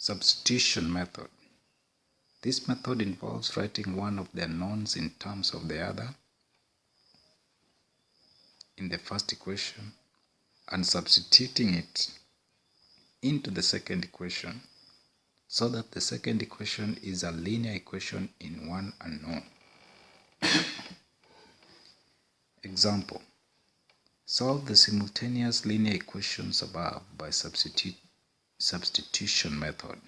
Substitution method. This method involves writing one of the unknowns in terms of the other in the first equation and substituting it into the second equation so that the second equation is a linear equation in one unknown. Example: solve the simultaneous linear equations above by substitution method.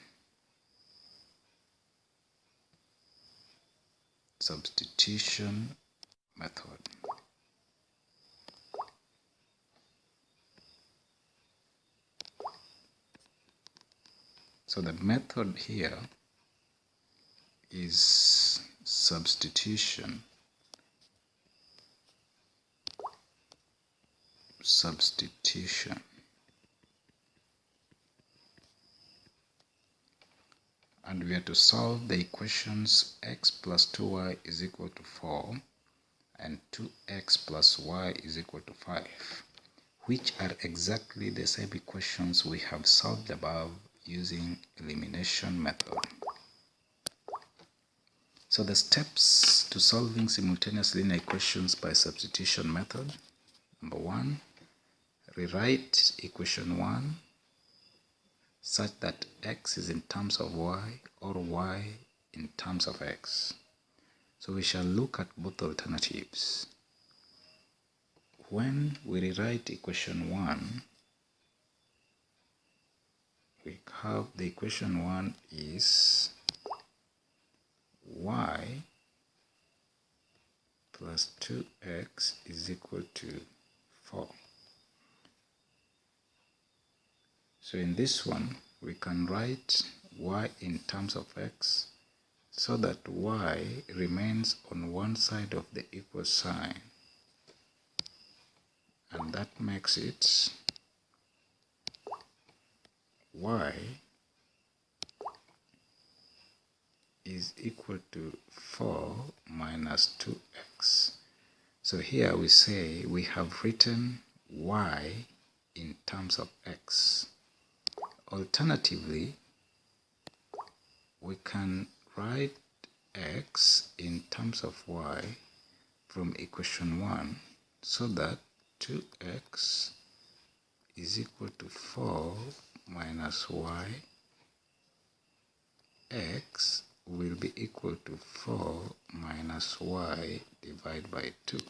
Substitution method. So the method here is substitution. And we are to solve the equations x plus 2y is equal to 4 and 2x plus y is equal to 5, which are exactly the same equations we have solved above using elimination method. So the steps to solving simultaneous linear equations by substitution method. Number 1, rewrite equation 1 such that x is in terms of y or y in terms of x. So we shall look at both alternatives. When we rewrite equation 1, we have the equation 1 is y plus 2x is equal to 4. So in this one, we can write y in terms of x so that y remains on one side of the equal sign. And that makes it y is equal to 4 minus 2x. So here we say we have written y in terms of x. Alternatively, we can write x in terms of y from equation 1 so that 2x is equal to 4 minus y. X will be equal to 4 minus y divided by 2.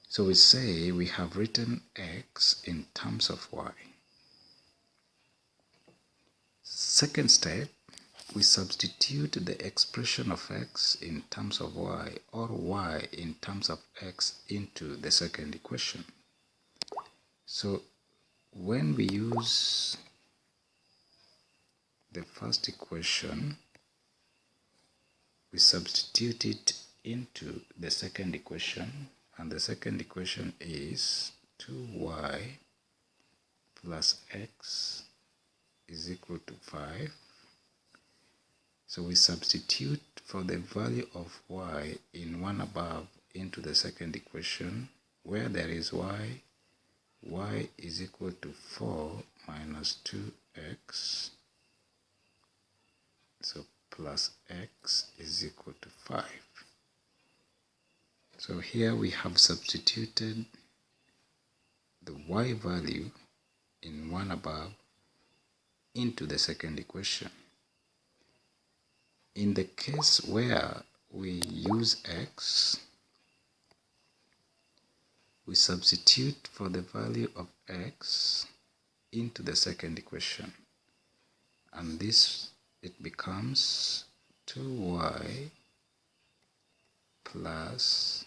So we say we have written x in terms of y. Second step, we substitute the expression of x in terms of y or y in terms of x into the second equation. So when we use the first equation, we substitute it into the second equation, and the second equation is 2y plus x is equal to 5. So we substitute for the value of y in one above into the second equation. Where there is y is equal to 4 minus 2x. So plus x is equal to 5. So here we have substituted the y value in one above into the second equation. In the case where we use x, we substitute for the value of x into the second equation, and this it becomes 2y plus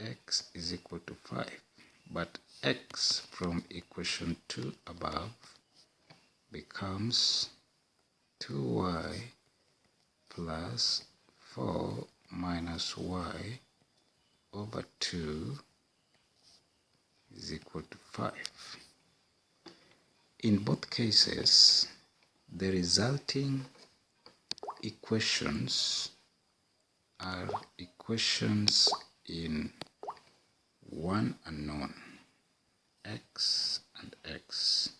x is equal to 5. But x from equation 2 above becomes 2y plus 4 minus y over 2 is equal to 5. In both cases, the resulting equations are equations in one unknown, x and x.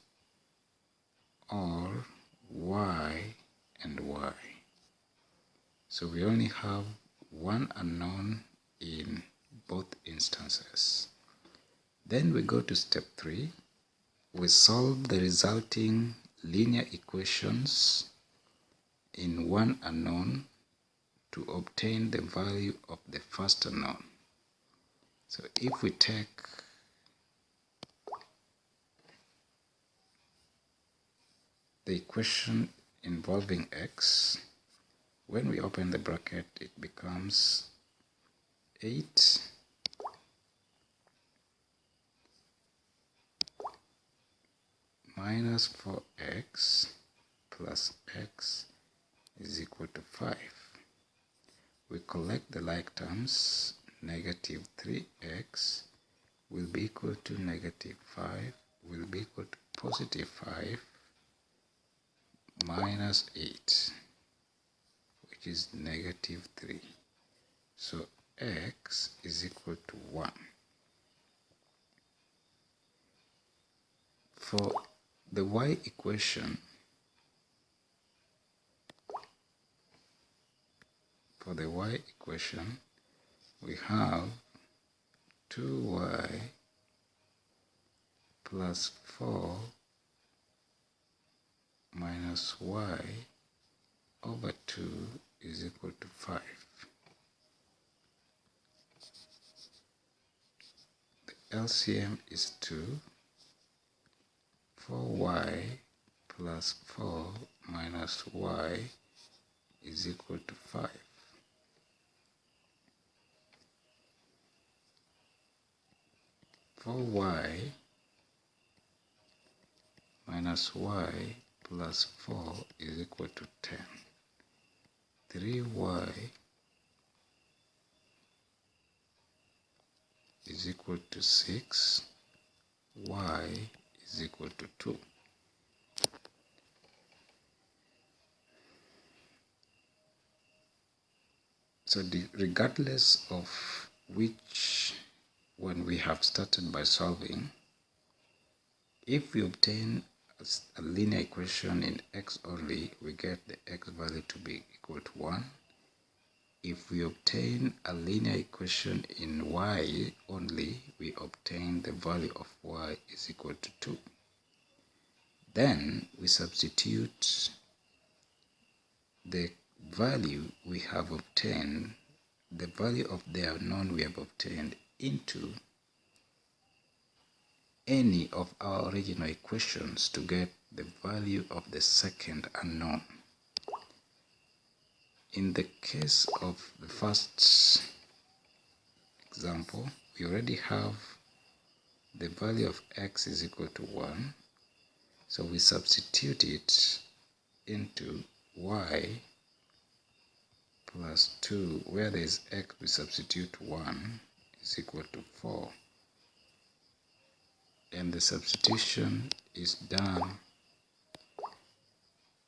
So we only have one unknown in both instances. Then we go to step 3. We solve the resulting linear equations in one unknown to obtain the value of the first unknown. So if we take the equation involving x, when we open the bracket, it becomes 8 minus 4x plus x is equal to 5. We collect the like terms. Negative 3x will be equal to negative 5 will be equal to positive 5 minus 8, which is negative 3. So x is equal to 1. For the y equation, we have 2y plus 4 minus y over 2 is equal to 5. The LCM is 2. 4y plus 4 minus y is equal to 5. For y minus y plus 4 is equal to 10. 3y is equal to 6. Y is equal to 2. So regardless of which one we have started by solving, if we obtain a linear equation in x only, we get the x value to be equal to 1. If we obtain a linear equation in y only, we obtain the value of y is equal to 2. Then we substitute the value we have obtained, the value of the unknown we have obtained, into any of our original equations to get the value of the second unknown. In the case of the first example, we already have the value of x is equal to 1. So we substitute it into y plus 2. Where there is x, we substitute 1 is equal to 4. And the substitution is done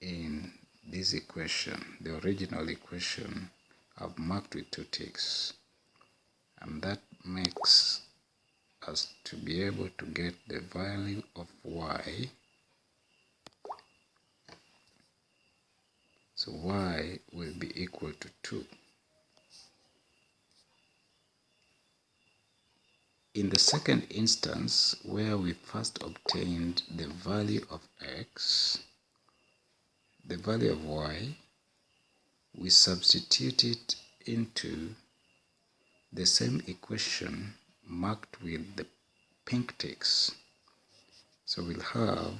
in this equation, the original equation. I've marked with 2 ticks, and that makes us to be able to get the value of y. So y will be equal to 2. In the second instance, where we first obtained the value of x, the value of y, we substitute it into the same equation marked with the pink ticks. So we'll have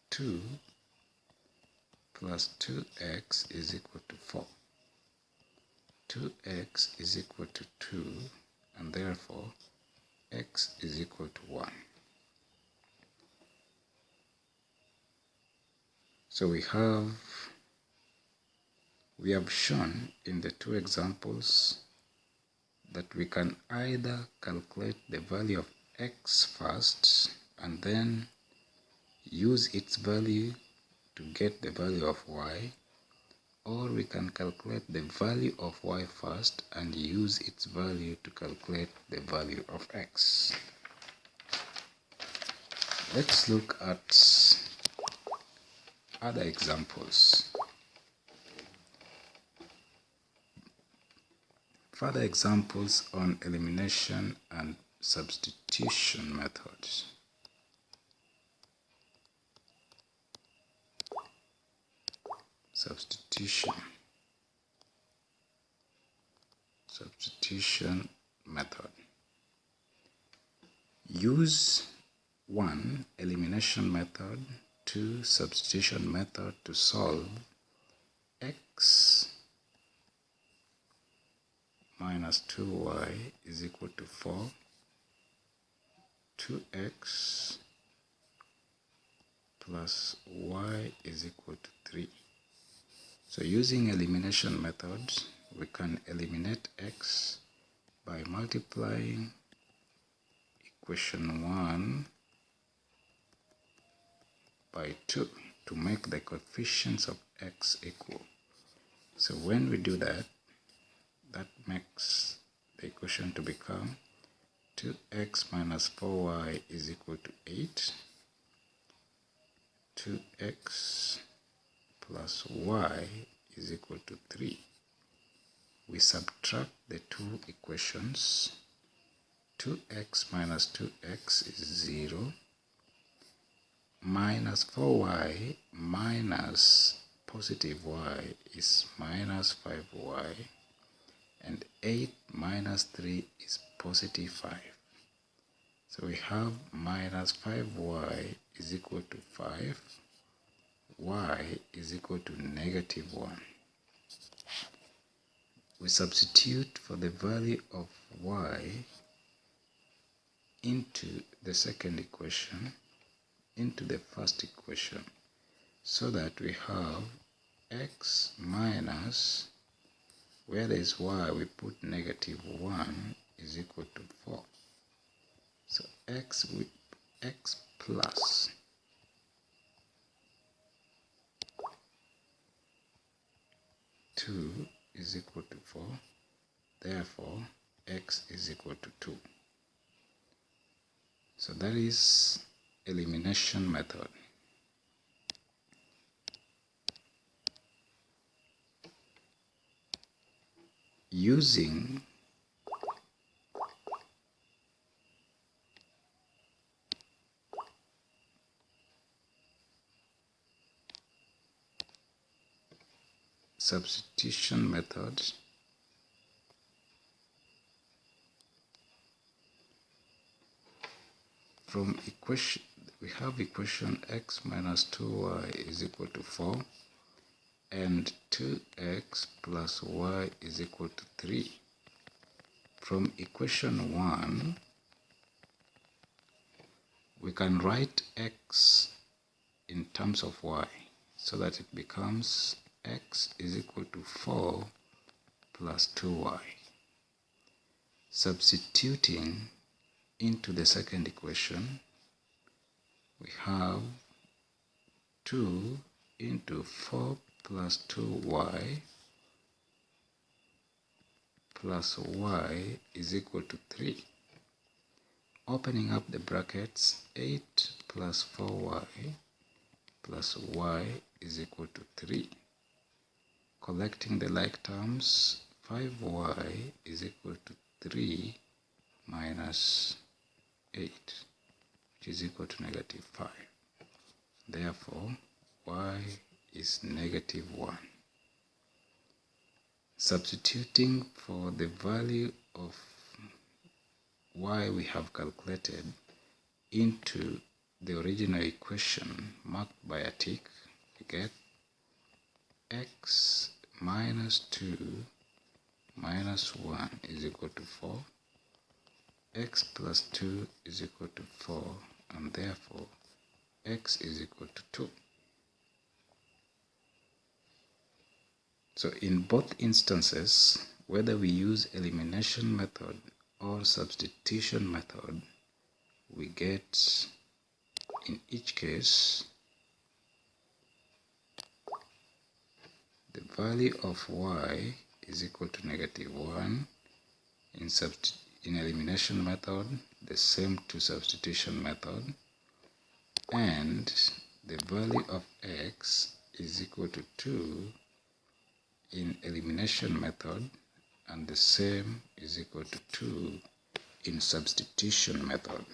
2 plus 2x is equal to 4. 2x is equal to 2, and therefore x is equal to 1. So we have shown in the 2 examples that we can either calculate the value of x first and then use its value to get the value of y, or we can calculate the value of y first and use its value to calculate the value of x. Let's look at other examples. Further examples on elimination and substitution methods. Substitution method. Use 1. Elimination method. 2. Substitution method to solve x minus 2y is equal to 4, 2x plus y is equal to 3. So using elimination methods, we can eliminate x by multiplying equation 1 by 2 to make the coefficients of x equal. So when we do that, that makes the equation to become 2x minus 4y is equal to 8, 2x plus y is equal to 3. We subtract the two equations. 2x minus 2x is 0, minus 4y minus positive y is minus 5y, and 8 minus 3 is positive 5. So we have minus 5y is equal to 5, y is equal to negative 1. We substitute for the value of y into the second equation, into the first equation, so that we have x minus, where there is y, we put negative 1 is equal to 4. So x plus two is equal to 4. Therefore, x is equal to 2. So that is elimination method. Using substitution method, from equation, we have equation x minus 2y is equal to 4 and 2x plus y is equal to 3. From equation 1, we can write x in terms of y so that it becomes x is equal to 4 plus 2y. Substituting into the second equation, we have 2 into 4 plus 2y plus y is equal to 3. Opening up the brackets, 8 plus 4y plus y is equal to 3. Collecting the like terms, 5y is equal to 3 minus 8, which is equal to negative 5. Therefore, y is negative 1. Substituting for the value of y we have calculated into the original equation marked by a tick, we get x minus 2 minus 1 is equal to 4, x plus 2 is equal to 4, and therefore x is equal to 2. So in both instances, whether we use elimination method or substitution method, we get, in each case, the value of y is equal to negative 1. In elimination method, the same to substitution method, and the value of x is equal to 2 in elimination method, and the same is equal to 2 in substitution method.